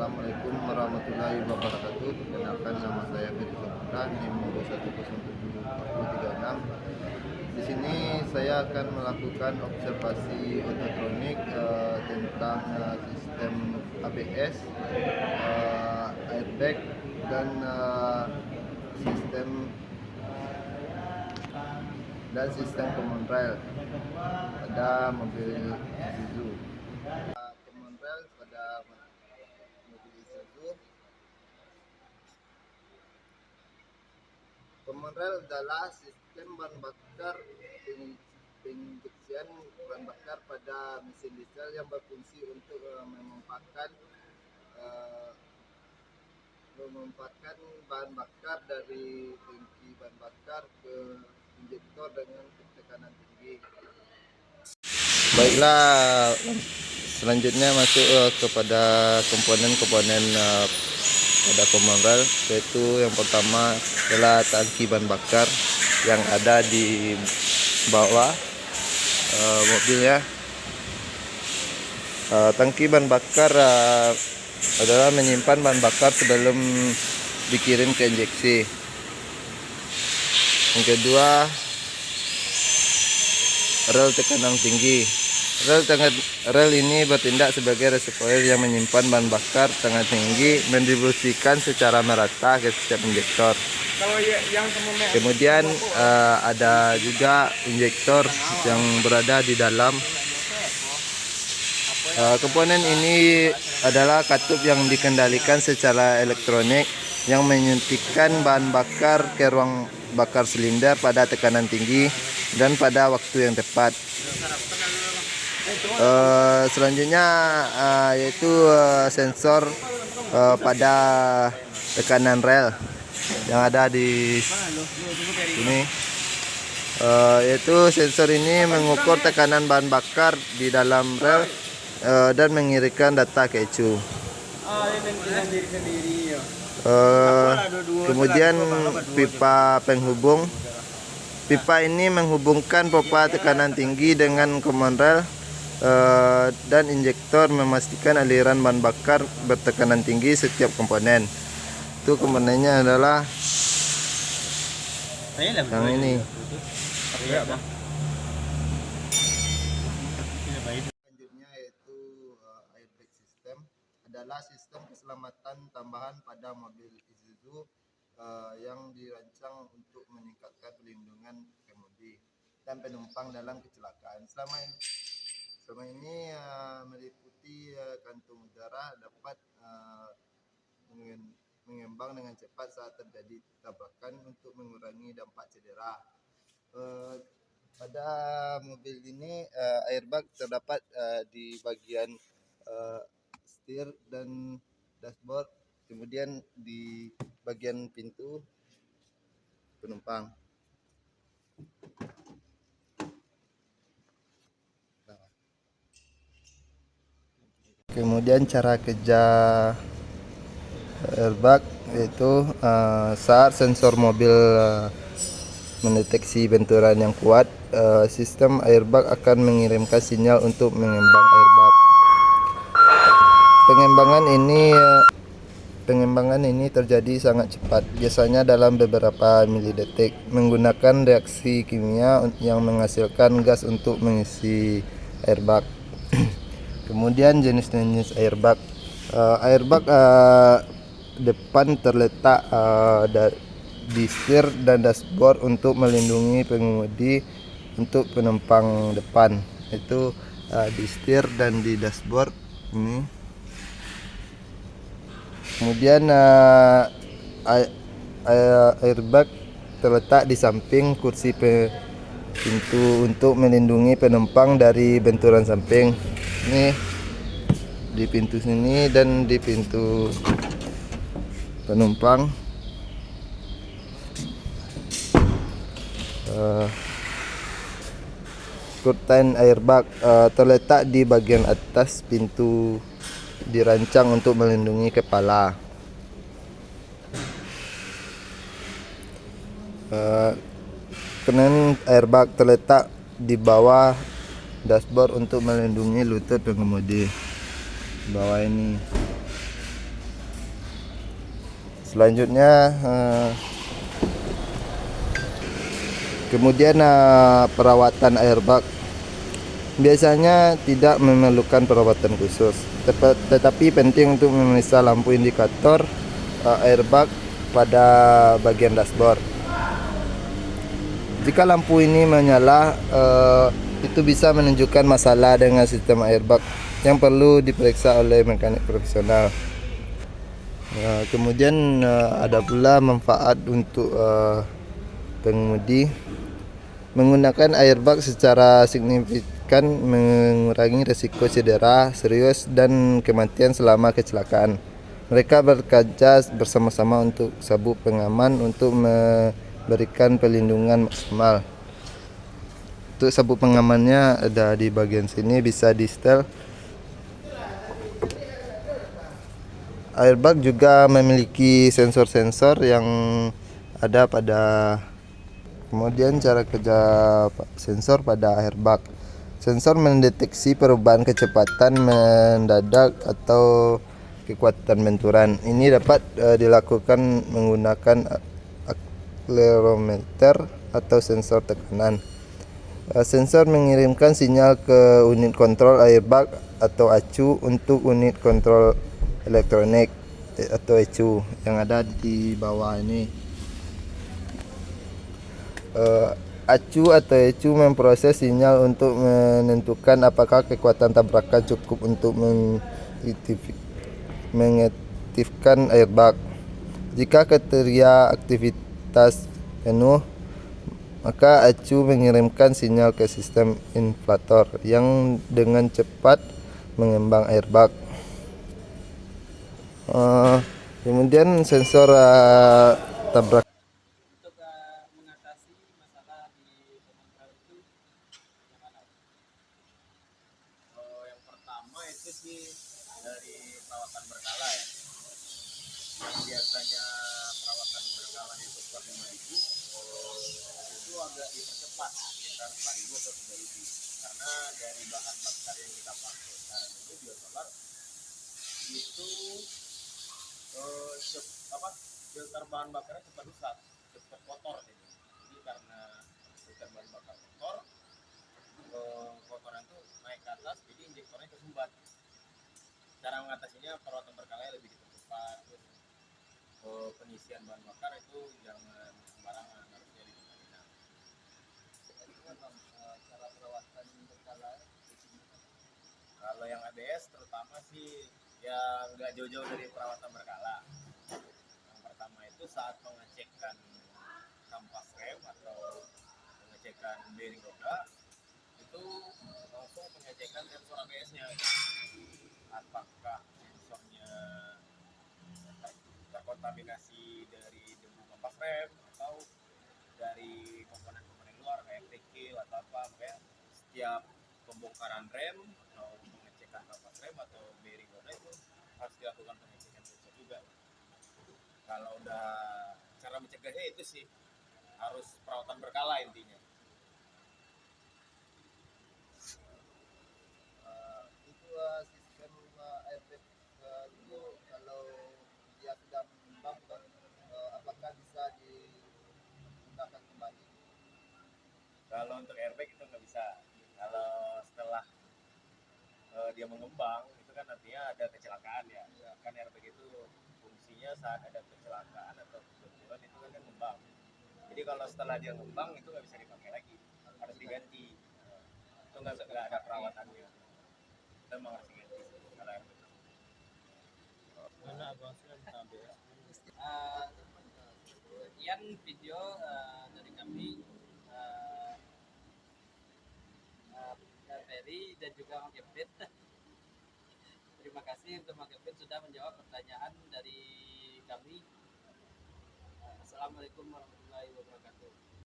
Assalamualaikum warahmatullahi wabarakatuh. Perkenalkan, nama saya Ferry Putra, NIM 2107436. Di sini saya akan melakukan observasi ototronik tentang sistem ABS, airbag, dan sistem common rail pada mobil Isuzu. Common rail pada mobil Isuzu. Common rail adalah sistem bahan bakar penginjeksian bahan bakar pada mesin diesel yang berfungsi untuk memomparkan bahan bakar dari tangki bahan bakar ke injektor dengan tekanan tinggi. Baiklah, selanjutnya masuk kepada komponen-komponen pada common rail, yaitu yang pertama adalah tangki bahan bakar yang ada di bawah mobilnya. Tangki bahan bakar adalah menyimpan bahan bakar sebelum dikirim ke injeksi. Yang kedua, rel tekanan tinggi. Rel ini bertindak sebagai reservoir yang menyimpan bahan bakar tekanan tinggi, mendistribusikan secara merata ke setiap injektor. Kemudian ada juga injektor yang berada di dalam. Komponen ini adalah katup yang dikendalikan secara elektronik yang menyuntikkan bahan bakar ke ruang bakar silinder pada tekanan tinggi dan pada waktu yang tepat. Selanjutnya yaitu sensor pada tekanan rel yang ada di sini. Yaitu sensor ini mengukur tekanan bahan bakar di dalam rel dan mengirimkan data ke ECU. Kemudian pipa penghubung. Pipa ini menghubungkan pompa tekanan tinggi dengan common rail dan injektor, memastikan aliran bahan bakar bertekanan tinggi setiap komponen. Itu komponennya adalah yang ini. Selanjutnya yaitu airbag system, adalah sistem keselamatan tambahan pada mobil Isuzu yang dirancang untuk meningkatkan perlindungan pengemudi dan penumpang dalam kecelakaan. Selama ini meliputi kantung udara dapat mengembang dengan cepat saat terjadi tabrakan untuk mengurangi dampak cedera. Pada mobil ini airbag terdapat di bagian setir dan dashboard, kemudian di bagian pintu penumpang. Kemudian cara kerja airbag yaitu saat sensor mobil mendeteksi benturan yang kuat, sistem airbag akan mengirimkan sinyal untuk mengembang airbag. Pengembangan ini terjadi sangat cepat, biasanya dalam beberapa milidetik, menggunakan reaksi kimia yang menghasilkan gas untuk mengisi airbag. Kemudian jenis-jenis airbag. Airbag depan terletak di setir dan dashboard untuk melindungi pengemudi untuk penumpang depan. Itu di setir dan di dashboard ini. Kemudian airbag terletak di samping kursi pintu untuk melindungi penumpang dari benturan samping. Ini di pintu sini dan di pintu penumpang. Curtain airbag terletak di bagian atas pintu, dirancang untuk melindungi kepala. Kemudian airbag terletak di bawah dashboard untuk melindungi lutut pengemudi. Bawah ini. Selanjutnya kemudian perawatan airbag biasanya tidak memerlukan perawatan khusus, tetapi penting untuk memeriksa lampu indikator airbag pada bagian dashboard. Jika lampu ini menyala, itu bisa menunjukkan masalah dengan sistem airbag yang perlu diperiksa oleh mekanik profesional. Kemudian ada pula manfaat untuk pengemudi. Menggunakan airbag secara signifikan mengurangi risiko cedera serius dan kematian selama kecelakaan. Mereka bekerja bersama-sama untuk sabuk pengaman untuk memberikan perlindungan maksimal. Untuk sabuk pengamannya ada di bagian sini, bisa di setel. Airbag juga memiliki sensor-sensor yang ada pada. Kemudian cara kerja sensor pada airbag. Sensor mendeteksi perubahan kecepatan mendadak atau kekuatan benturan. Ini dapat dilakukan menggunakan akselerometer atau sensor tekanan. Sensor mengirimkan sinyal ke unit kontrol airbag atau acu untuk unit kontrol elektronik atau ECU yang ada di bawah ini. Acu atau ECU memproses sinyal untuk menentukan apakah kekuatan tabrakan cukup untuk mengaktifkan airbag. Jika kriteria aktivitas penuh, maka acu mengirimkan sinyal ke sistem inflator yang dengan cepat mengembang airbag. Kemudian sensor tabrakan. Mengatasi masalah di pemangkalan itu gimana? Yang pertama itu sih dari perawatan berkala ya. Yang biasanya perawatan berkala itu per 5.000 itu agak dipercepat sekitar 4.000 atau 3.000 karena dari bahan bakar yang kita pakai sekarang ini biosolar itu filter bahan bakarnya cepat rusak, cepat kotor jadi karena filter bahan bakar kotor, kotoran itu naik ke atas jadi injektornya kesumbat. Cara mengatasinya perawatan berkala lebih dipercepat, terus pengisian bahan bakar itu jangan sembarangan, harus jadi tempat. Cara perawatan berkala kalau yang ABS terutama sih ya nggak jauh-jauh dari perawatan berkala. Yang pertama itu saat mengecekkan kampas rem atau pengecekan bearing roda itu langsung pengecekan sensor ABS-nya, apakah sensornya terkontaminasi dari debu kampas rem atau dari komponen-komponen luar kayak kerikil atau apa. Kayak setiap pembongkaran rem atau pengecekan kampas rem atau bearing roda itu harus dilakukan pengecekan sensor juga. Kalau udah cara mencegahnya itu sih harus perawatan berkala intinya. Sistem airbag itu kalau dia sudah mengembang, apakah bisa digunakan kembali? Kalau untuk airbag itu nggak bisa. Kalau setelah dia mengembang itu kan artinya ada kecelakaan ya. Kan airbag itu fungsinya saat ada kecelakaan atau benturan itu kan dia ngembang. Jadi kalau setelah dia ngembang itu nggak bisa dipakai lagi, harus diganti. Itu nggak ada perawatannya. Kita memang harus diganti kalau airbag. Mana abang sekian video dari kami Ferry dan juga Mang Kevin. Terima kasih untuk Mang Kevin sudah menjawab pertanyaan dari kami. Assalamualaikum warahmatullahi wabarakatuh.